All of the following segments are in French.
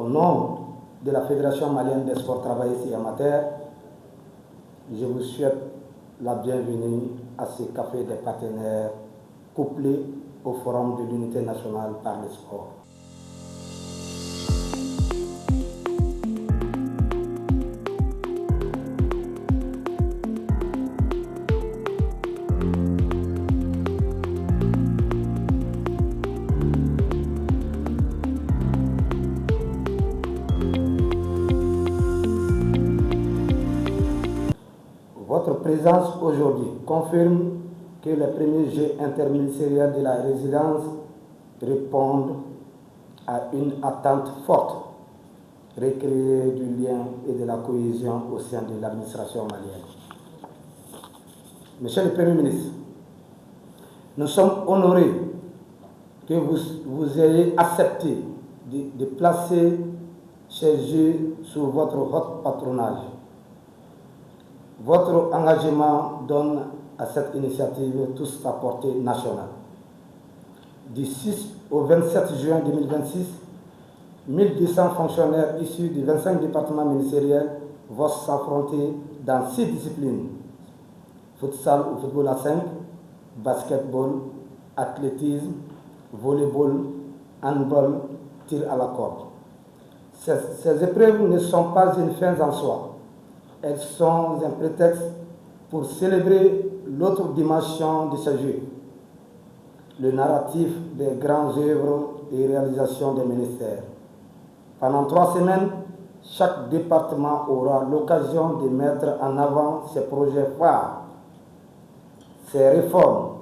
Au nom de la Fédération malienne des sports travaillistes et amateurs, je vous souhaite la bienvenue à ce café des partenaires couplé au Forum de l'Unité nationale par le sport. Votre présence aujourd'hui confirme que les premiers Jeux interministériels de la résidence répondent à une attente forte, recréer du lien et de la cohésion au sein de l'administration malienne. Monsieur le Premier ministre, nous sommes honorés que vous ayez accepté de placer ces Jeux sous votre haut patronage. Votre engagement donne à cette initiative toute sa portée nationale. Du 6 au 27 juin 2026, 1200 fonctionnaires issus de 25 départements ministériels vont s'affronter dans 6 disciplines: futsal ou football à 5, basketball, athlétisme, volleyball, handball, tir à la corde. Ces épreuves ne sont pas une fin en soi. Elles sont un prétexte pour célébrer l'autre dimension de ce jeu, le narratif des grandes œuvres et réalisations des ministères. Pendant 3 semaines, chaque département aura l'occasion de mettre en avant ses projets phares, ses réformes,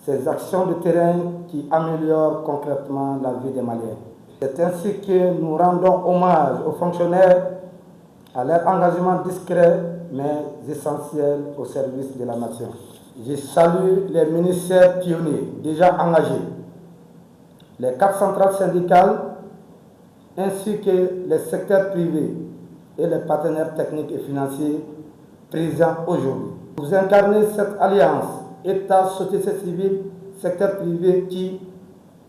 ses actions de terrain qui améliorent concrètement la vie des Maliens. C'est ainsi que nous rendons hommage aux fonctionnaires, à leur engagement discret mais essentiel au service de la nation. Je salue les ministères pionniers déjà engagés, les 4 centrales syndicales ainsi que les secteurs privés et les partenaires techniques et financiers présents aujourd'hui. Vous incarnez cette alliance État, société civile, secteur privé qui,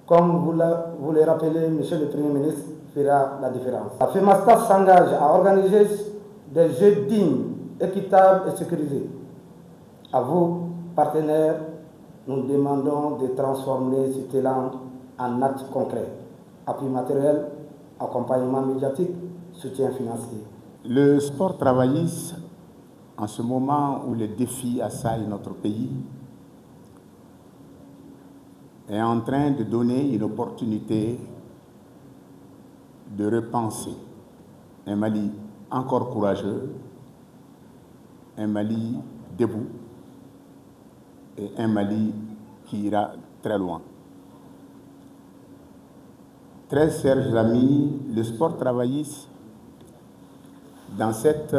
comme vous le rappelez, Monsieur le Premier ministre, fera la différence. La FEMASTA s'engage à organiser des Jeux dignes, équitables et sécurisés. À vous, partenaires, nous demandons de transformer cet élan en actes concrets. Appui matériel, accompagnement médiatique, soutien financier. Le sport travailliste, en ce moment où les défis assaillent notre pays, est en train de donner une opportunité de repenser un Mali encore courageux, un Mali debout et un Mali qui ira très loin. Très chers amis, le sport travailliste dans cet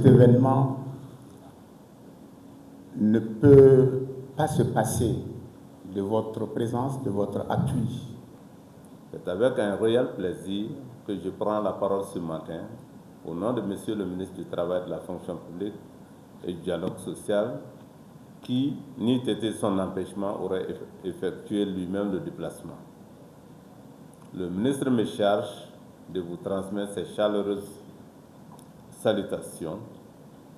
événement ne peut pas se passer de votre présence, de votre appui. C'est avec un réel plaisir que je prends la parole ce matin au nom de Monsieur le ministre du Travail, de la Fonction publique et du Dialogue social qui, n'eût été son empêchement, aurait effectué lui-même le déplacement. Le ministre me charge de vous transmettre ses chaleureuses salutations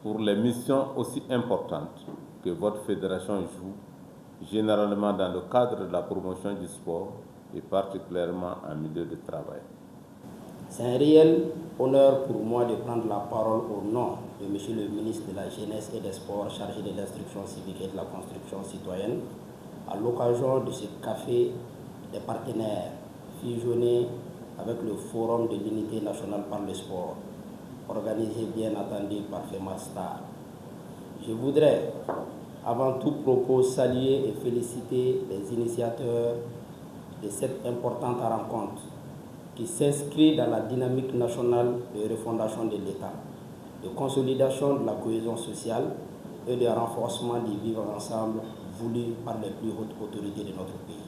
pour les missions aussi importantes que votre fédération joue généralement dans le cadre de la promotion du sport et particulièrement en milieu de travail. C'est un réel honneur pour moi de prendre la parole au nom de Monsieur le ministre de la Jeunesse et des Sports chargé de l'instruction civique et de la construction citoyenne à l'occasion de ce café des partenaires fusionné avec le Forum de l'Unité nationale par le sport, organisé bien entendu par FEMASTA. Je voudrais avant tout propos saluer et féliciter les initiateurs de cette importante rencontre qui s'inscrit dans la dynamique nationale de refondation de l'État, de consolidation de la cohésion sociale et de renforcement du vivre ensemble voulu par les plus hautes autorités de notre pays.